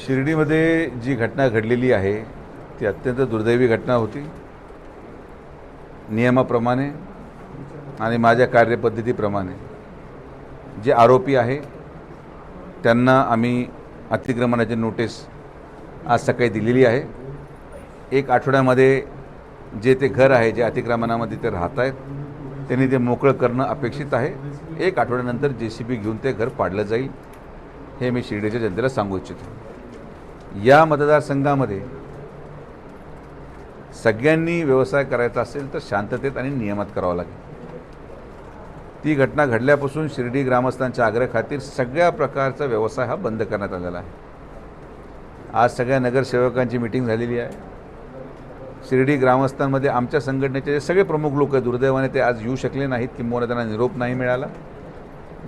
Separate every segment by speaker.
Speaker 1: शिर्डीमध्ये जी घटना घडलेली आहे ती अत्यंत दुर्दैवी घटना होती. नियमाप्रमाणे आणि माझ्या कार्यपद्धतीप्रमाणे जे आरोपी आहे त्यांना आम्ही अतिक्रमणाची नोटीस आज सकाळी दिलेली आहे. एक आठवड्यामध्ये जे ते घर आहे जे अतिक्रमणामध्ये ते राहत आहेत त्यांनी ते मोकळं करणं अपेक्षित आहे. एक आठवड्यानंतर JCB घेऊन ते घर पाडलं जाईल हे मी शिर्डीच्या जनतेला सांगू इच्छितो. या मतदारसंघामध्ये सगळ्यांनी व्यवसाय करायचा असेल तर शांततेत आणि नियमात करावा लागेल. ती घटना घडल्यापासून शिर्डी ग्रामस्थांच्या आग्रहाखातीर सगळ्या प्रकारचा व्यवसाय हा बंद करण्यात आलेला आहे. आज सगळ्या नगरसेवकांची मीटिंग झालेली आहे. शिर्डी ग्रामस्थांमध्ये आमच्या संघटनेचे जे सगळे प्रमुख लोक आहेत, दुर्दैवाने ते आज येऊ शकले नाहीत किंवा त्यांना निरोप नाही मिळाला.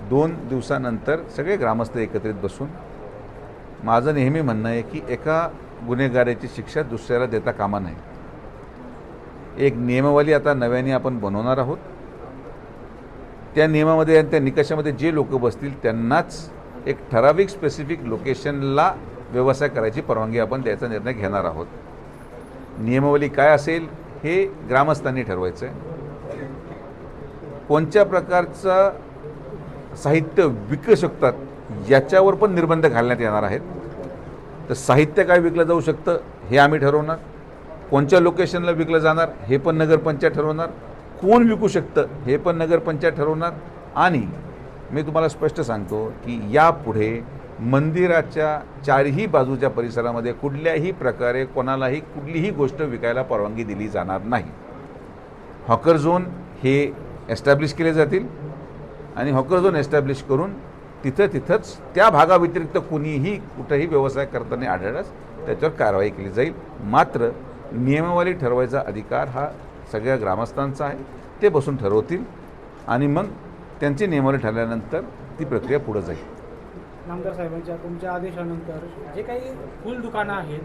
Speaker 1: 2 दिवसानंतर सगळे ग्रामस्थ एकत्रित बसून माझं नेहमी म्हणणं आहे की एका गुन्हेगाराची शिक्षा दुसऱ्याला देता कामा नये. एक नियमावली आता नव्याने आपण बनवणार आहोत. त्या नियमामध्ये आणि त्या निकषामध्ये जे लोक बसतील त्यांनाच एक ठराविक स्पेसिफिक लोकेशनला व्यवसाय करायची परवानगी आपण द्यायचा निर्णय घेणार आहोत. नियमावली काय असेल हे ग्रामस्थांनी ठरवायचं आहे. कोणत्या प्रकारचं साहित्य विकू शकतात याच्यावर पण निर्बंध घालण्यात येणार आहेत. तर साहित्य काय विकलं जाऊ शकतं हे आम्ही ठरवणार. कोणत्या लोकेशनला विकलं जाणार हे पण नगरपंचायत ठरवणार. कोण विकू शकतं हे पण नगरपंचायत ठरवणार. आणि मी तुम्हाला स्पष्ट सांगतो की यापुढे मंदिराच्या चारही बाजूच्या परिसरामध्ये कुठल्याही प्रकारे कोणालाही कुठलीही गोष्ट विकायला परवानगी दिली जाणार नाही. हॉकर झोन हे एस्टॅब्लिश केले जातील आणि हॉकर झोन एस्टॅब्लिश करून तिथंच त्या भागाव्यतिरिक्त कुणीही कुठेही व्यवसाय करताना आढळल्यास त्याच्यावर कारवाई केली जाईल. मात्र नियमावली ठरवायचा अधिकार हा सगळ्या ग्रामस्थांचा आहे. ते बसून ठरवतील आणि मग त्यांची नियमावली ठरल्यानंतर ती प्रक्रिया पुढे जाईल.
Speaker 2: नामदार साहेबांच्या तुमच्या आदेशानंतर जे काही फुल दुकानं आहेत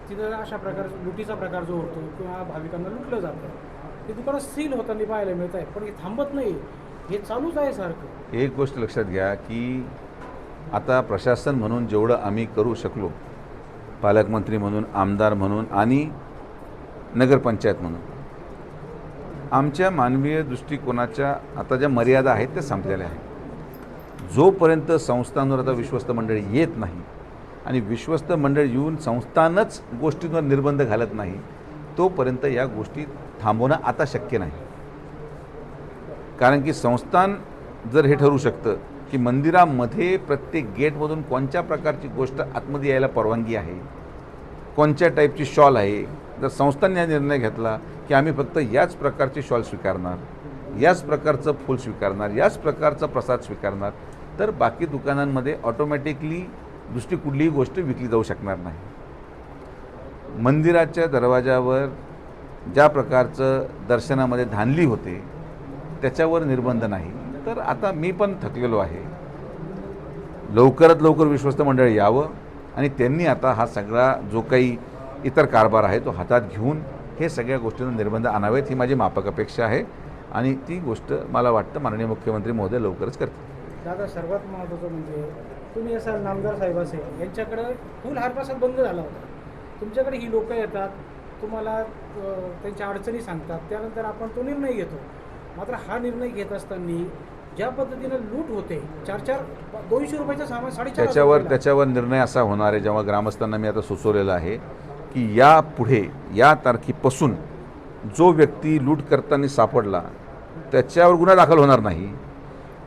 Speaker 2: तिथं अशा प्रकारचा लुटीचा प्रकार जो होतो किंवा भाविकांना लुटलं जातं ते दुकानं सील होताना पाहायला मिळत आहे. पण हे थांबत नाही, हे चालूच आहे सारखं.
Speaker 1: एक गोष्ट लक्षात घ्या की आता प्रशासन म्हणून जेवढं आम्ही करू शकलो, पालकमंत्री म्हणून, आमदार म्हणून आणि नगरपंचायत म्हणून, आमच्या मानवीय दृष्टिकोनाच्या आता ज्या मर्यादा आहेत त्या संपलेल्या आहेत. जोपर्यंत संस्थांवर आता विश्वस्त मंडळ येत नाही आणि विश्वस्त मंडळ येऊन संस्थानच गोष्टींवर निर्बंध घालत नाही तोपर्यंत या गोष्टी थांबवणं आता शक्य नाही. कारण की संस्थान जर हे ठरवू शकतं की मंदिरामध्ये प्रत्येक गेटमधून कोणत्या प्रकारची गोष्ट आतमध्ये यायला परवानगी आहे, कोणत्या टाईपची शॉल आहे, जर संस्थांनी हा निर्णय घेतला की आम्ही फक्त याच प्रकारची शॉल स्वीकारणार, याच प्रकारचं फूल स्वीकारणार, याच प्रकारचा प्रसाद स्वीकारणार, तर बाकी दुकानांमध्ये ऑटोमॅटिकली दुसरी कुठलीही गोष्ट विकली जाऊ शकणार नाही. मंदिराच्या दरवाजावर ज्या प्रकारचं दर्शनामध्ये धानली होते त्याच्यावर निर्बंध नाही. तर आता मी पण थकलेलो आहे. लवकरात लवकर विश्वस्त मंडळ यावं आणि त्यांनी आता हा सगळा जो काही इतर कारभार आहे तो हातात घेऊन हे सगळ्या गोष्टींना निर्बंध आणावेत ही माझी माफक अपेक्षा आहे आणि ती गोष्ट मला वाटतं माननीय मुख्यमंत्री महोदय लवकरच करतील.
Speaker 2: दादा, सर्वात महत्त्वाचं म्हणजे तुम्ही असाल नामदार साहेब असेल यांच्याकडे फुल हार प्रसाद बंद झाला होता. तुमच्याकडे ही लोकं येतात, तुम्हाला त्यांच्या अडचणी सांगतात, त्यानंतर आपण तो निर्णय घेतो. मात्र हा निर्णय घेत असताना ज्या पद्धतीनं लूट होते, 200 रुपयाचं सामान 4.5
Speaker 1: त्याच्यावर निर्णय असा होणार आहे. जेव्हा ग्रामस्थांना मी आता सुचवलेलं आहे की यापुढे या तारखेपासून जो व्यक्ती लूट करताना सापडला त्याच्यावर गुन्हा दाखल होणार नाही.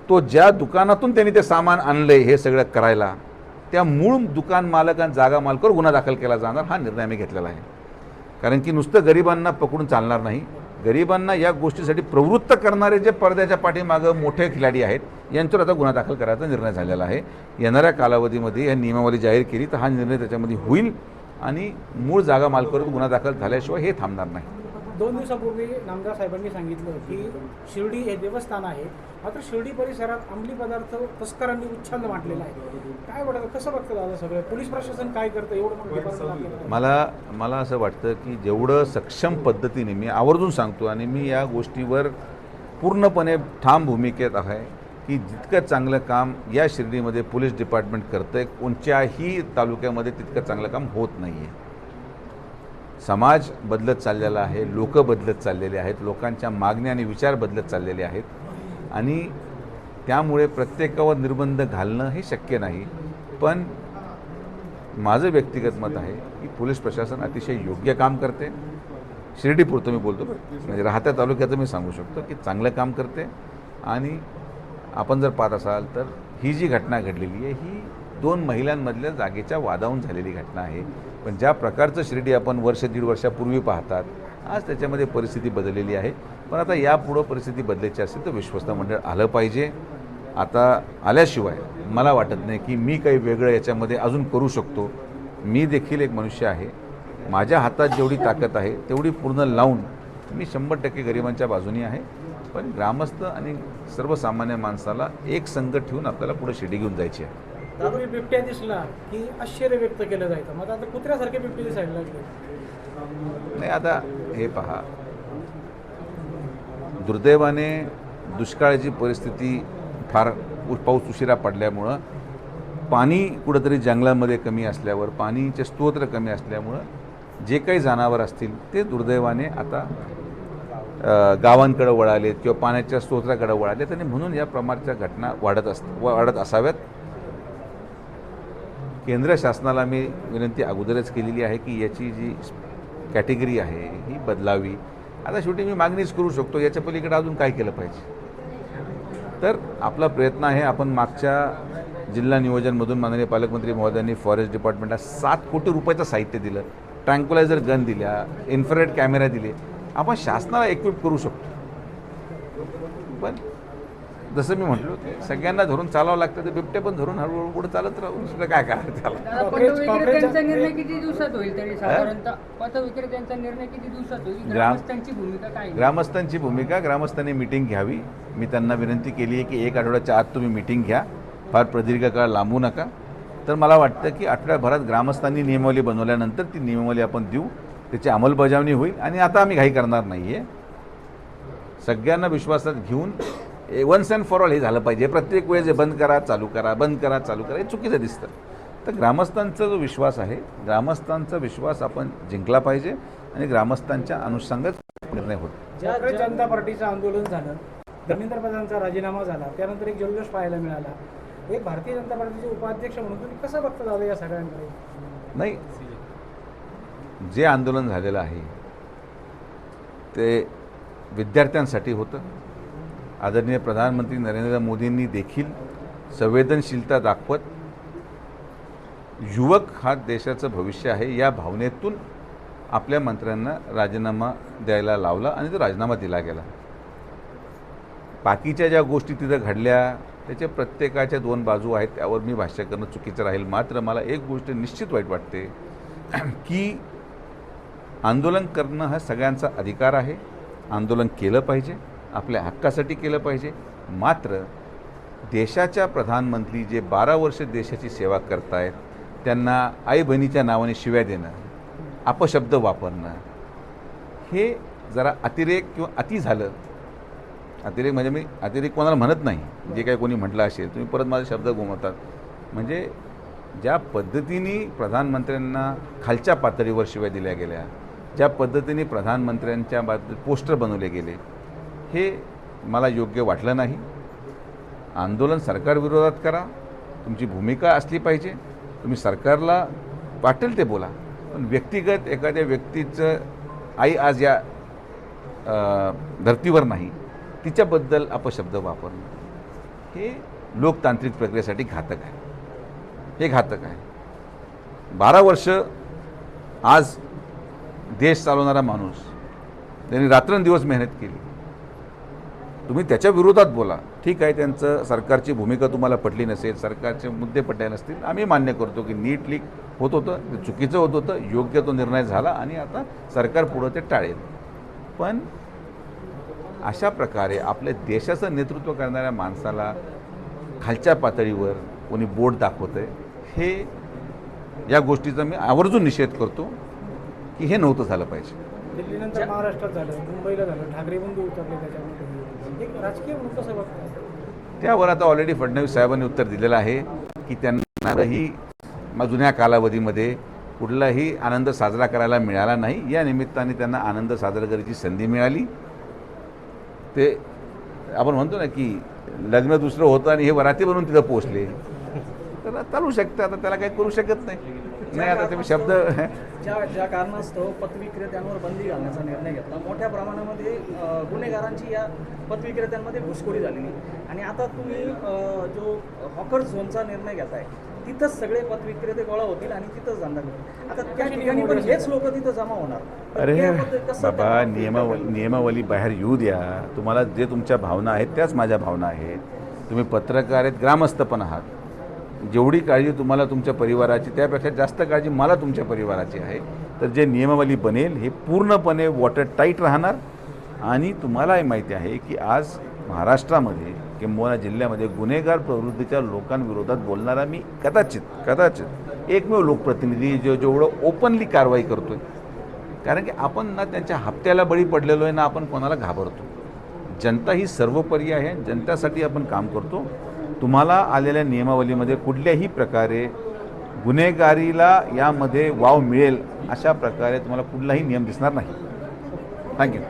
Speaker 1: तो ज्या दुकानातून त्यांनी ते सामान आणलंय हे सगळं करायला त्या मूळ दुकान मालक आणि जागा मालकावर गुन्हा दाखल केला जाणार हा निर्णय आम्ही घेतलेला आहे. कारण की नुसतं गरिबांना पकडून चालणार नाही. गरिबांना या गोष्टीसाठी प्रवृत्त करणारे जे पडद्याच्या पाठीमागं मोठे खिलाडी आहेत यांच्यावर आता गुन्हा दाखल करायचा निर्णय झालेला आहे. येणाऱ्या कालावधीमध्ये या नियमावली जाहीर केली तर हा निर्णय त्याच्यामध्ये होईल आणि मूळ जागा मालकावर गुन्हा दाखल झाल्याशिवाय हे थांबणार नाही.
Speaker 2: 2 दिवसापूर्वी नामदार साहेबांनी सांगितलं की शिर्डी हे देवस्थान आहे, मात्र शिर्डी परिसरात अंमली पदार्थ तस्करांनी उच्छाद मांडलेला आहे. काय वाटतं, कसं बघतं दादा सगळं? पोलीस प्रशासन काय करतं एवढं?
Speaker 1: मला असं वाटतं की जेवढं सक्षम पद्धतीने, मी आवर्जून सांगतो आणि मी या गोष्टीवर पूर्णपणे ठाम भूमिकेत आहे की जितकं चांगलं काम या शिर्डीमध्ये पोलीस डिपार्टमेंट करतं आहे, कोणत्याही तालुक्यामध्ये तितकं चांगलं काम होत नाही आहे. समाज बदलत चाललेला आहे, लोक बदलत चाललेले आहेत, लोकांच्या मागण्या आणि विचार बदलत चाललेले आहेत आणि त्यामुळे प्रत्येकावर निर्बंध घालणं हे शक्य नाही. पण माझं व्यक्तिगत मत आहे की पोलीस प्रशासन अतिशय योग्य काम करते. शिर्डीपुरतं मी बोलतो, म्हणजे राहत्या तालुक्याचं मी सांगू शकतो की चांगलं काम करते. आणि आपण जर पाहत असाल तर ही जी घटना घडलेली आहे ही 2 महिलांमधल्या जागेच्या वादावून झालेली घटना आहे. पण ज्या प्रकारचं शिर्डी आपण वर्ष दीड वर्षापूर्वी पाहतात, आज त्याच्यामध्ये परिस्थिती बदललेली आहे. पण आता यापुढं परिस्थिती बदलायची असेल तर विश्वस्त मंडळ आलं पाहिजे. आता आल्याशिवाय मला वाटत नाही की मी काही वेगळं याच्यामध्ये अजून करू शकतो. मी देखील एक मनुष्य आहे. माझ्या हातात जेवढी ताकद आहे तेवढी पूर्ण लावून मी 100% गरिबांच्या बाजूनी आहे. पण ग्रामस्थ आणि सर्वसामान्य माणसाला एक संगत ठेवून आपल्याला पुढे शिर्डी घेऊन जायची आहे.
Speaker 2: पूर्वी बिबट्या दिसला की आश्चर्य व्यक्त केलं जायचं, मग आता कुत्र्यासारखे बिबटे दिसायला लागले.
Speaker 1: नाही, आता हे पहा, दुर्दैवाने दुष्काळाची परिस्थिती फार पाऊस उशिरा पडल्यामुळं, पाणी कुठंतरी जंगलामध्ये कमी असल्यावर, पाणीचे स्तोत्र कमी असल्यामुळं जे काही जनावर असतील ते दुर्दैवाने आता गावांकडे वळालेत किंवा पाण्याच्या स्तोत्राकडे वळालेत आणि म्हणून या प्रमाणाच्या घटना वाढत असाव्यात. केंद्र शासनाला मी विनंती अगोदरच केलेली आहे की याची जी कॅटेगरी आहे ही बदलावी. आता शेवटी मी मागणीच करू शकतो, याच्या पलीकडे अजून काय केलं पाहिजे. तर आपला प्रयत्न आहे. आपण मागच्या जिल्हा नियोजनमधून माननीय पालकमंत्री महोदयांनी फॉरेस्ट डिपार्टमेंटला 7 कोटी रुपयाचं साहित्य दिलं, ट्रँक्युलायझर गन दिल्या, इन्फ्रारेड कॅमेरा दिले. आपण शासनाला इक्विप करू शकतो. पण जसं मी म्हटलो सगळ्यांना धरून चालावं लागतं, तर बिबटे पण धरून हळूहळू पुढे चालत राहू. दुसरं काय करायचं त्याला.
Speaker 3: पतविक्रेत्यांचा निर्णय किती दिवसात होईल तरी साधारणतः? पतविक्रेत्यांचा निर्णय किती दिवसात होईल? ग्रामस्थांची भूमिका काय?
Speaker 1: ग्रामस्थांची भूमिका, ग्रामस्थांनी मिटिंग घ्यावी. मी त्यांना विनंती केली आहे की 1 आठवड्याच्या आत तुम्ही मिटिंग घ्या, फार प्रदीर्घ काळ लांबू नका. तर मला वाटतं की आठवड्याभरात ग्रामस्थांनी नियमावली बनवल्यानंतर ती नियमावली आपण देऊ, त्याची अंमलबजावणी होईल. आणि आता आम्ही घाई करणार नाही आहे. सगळ्यांना विश्वासात घेऊन वन्स अँड फॉर ऑल हे झालं पाहिजे. प्रत्येक वेळेस बंद करा चालू करा, बंद करा चालू करा, हे चुकीचं दिसतं. तर ग्रामस्थांचा जो विश्वास आहे, ग्रामस्थांचा विश्वास आपण जिंकला पाहिजे आणि ग्रामस्थांच्या अनुषंगात निर्णय होतो.
Speaker 2: ज्या जनता पार्टीचं आंदोलन झालं, धर्मेंद्र प्रधानचा राजीनामा झाला, त्यानंतर एक जल्लोष पाहायला मिळाला. एक भारतीय जनता पार्टीचे उपाध्यक्ष म्हणून तुम्ही कसं बघता दादा या सगळ्यांकडे?
Speaker 1: नाही, जे आंदोलन झालेलं आहे ते विद्यार्थ्यांसाठी होतं. आदरणीय प्रधानमंत्री नरेंद्र मोदींनी देखील संवेदनशीलता दाखवत युवक हा देशाचं भविष्य आहे या भावनेतून आपल्या मंत्र्यांना राजीनामा द्यायला लावला आणि तो राजीनामा दिला गेला. बाकीच्या ज्या गोष्टी तिथं घडल्या त्याच्या प्रत्येकाच्या 2 बाजू आहेत, त्यावर मी भाष्य करणं चुकीचं राहील. मात्र मला एक गोष्ट निश्चित वाईट वाटते की आंदोलन करणं हा सगळ्यांचा अधिकार आहे. आंदोलन केलं पाहिजे, आपल्या हक्कासाठी केलं पाहिजे. मात्र देशाच्या प्रधानमंत्री जे 12 वर्ष देशाची सेवा करतायत त्यांना आई बहिणीच्या नावाने शिव्या देणं, अपशब्द वापरणं, हे जरा अतिरेक किंवा अति झालं. अतिरेक म्हणजे मी अतिरेक कोणाला म्हणत नाही, जे काही कोणी म्हटलं असेल तुम्ही परत माझे शब्द घुमवतात. म्हणजे ज्या पद्धतीने प्रधानमंत्र्यांना खालच्या पातळीवर शिव्या दिल्या गेल्या, ज्या पद्धतीने प्रधानमंत्र्यांच्या बाबतीत पोस्टर बनवले गेले, हे मला योग्य वाटलं नाही. आंदोलन सरकारविरोधात करा, तुमची भूमिका असली पाहिजे. तुम्ही सरकारला वाटेल ते बोला, पण व्यक्तिगत एखाद्या व्यक्तीचं आई आज या धर्तीवर नाही तिच्याबद्दल अपशब्द वापरणं हे लोकतांत्रिक प्रक्रियेसाठी घातक आहे. हे घातक आहे. 12 वर्ष आज देश चालवणारा माणूस त्यांनी रात्रंदिवस मेहनत केली. तुम्ही त्याच्या विरोधात बोला, ठीक आहे. त्यांचं सरकारची भूमिका तुम्हाला पटली नसेल, सरकारचे मुद्दे पटले नसतील, आम्ही मान्य करतो की नीट लीक होत होतं, ते चुकीचं होत होतं, योग्य तो निर्णय झाला आणि आता सरकार पुढं ते टाळेल. पण अशा प्रकारे आपल्या देशाचं नेतृत्व करणाऱ्या माणसाला खालच्या पातळीवर कोणी बोट दाखवतं आहे, हे या गोष्टीचा मी आवर्जून निषेध करतो की हे नव्हतं झालं पाहिजे.
Speaker 2: दिल्लीनंतर महाराष्ट्रात झालं, मुंबईला झालं, ठाकरे बंधू उतरले त्याच्यामध्ये. एक राजकीय म्हणून कसं बघतात?
Speaker 1: त्यावर आता ऑलरेडी फडणवीस साहेबांनी उत्तर दिलेलं आहे की त्यांनाही जुन्या कालावधीमध्ये कुठलाही आनंद साजरा करायला मिळाला नाही. या निमित्ताने त्यांना आनंद साजरा करायची संधी मिळाली. ते आपण म्हणतो ना की लग्न दुसरं होतं आणि हे वराती बनून तिथं पोचले, तर चालू शकतं. आता त्याला काही करू शकत नाही. आता तुम्ही शब्द
Speaker 4: ज्या कारणास्तव पतविक्रेत्यांवर बंदी घालण्याचा निर्णय घेतला, मोठ्या प्रमाणामध्ये गुन्हेगारांची या पतविक्रेत्यांमध्ये घुसखोरी झालेली आणि आता तुम्ही जो हॉकर झोनचा निर्णय घेताय तिथंच सगळे पतविक्रेते गोळा होतील आणि तिथंच धंदा करतील. आता त्या ठिकाणी पण हेच लोक तिथं जमा होणार.
Speaker 1: अरे
Speaker 4: त्याबद्दल कसं
Speaker 1: बाबा,
Speaker 4: त्यांना
Speaker 1: नियमावली बाहेर येऊ द्या. तुम्हाला जे तुमच्या भावना आहेत त्याच माझ्या भावना आहेत. तुम्ही पत्रकार आहेत, ग्रामस्थ पण आहात. जेवढी काळजी तुम्हाला तुमच्या परिवाराची त्यापेक्षा जास्त काळजी मला तुमच्या परिवाराची आहे. तर जे नियमावली बनेल हे पूर्णपणे वॉटर टाईट राहणार. आणि तुम्हालाही माहिती आहे की आज महाराष्ट्रामध्ये किंबहुना जिल्ह्यामध्ये गुन्हेगार प्रवृत्तीच्या लोकांविरोधात बोलणारा मी कदाचित एकमेव लोकप्रतिनिधी जेवढं ओपनली कारवाई करतो आहे. कारण की आपण ना त्यांच्या हप्त्याला बळी पडलेलो आहे ना आपण कोणाला घाबरतो. जनता ही सर्वोपरी आहे. जनतेसाठी आपण काम करतो. तुम्हाला आलेल्या नियमावलीमध्ये कुठल्याही प्रकारे गुन्हेगारीला यामध्ये वाव मिळेल अशा प्रकारे तुम्हाला कुठलाही नियम दिसणार नाही. थँक्यू.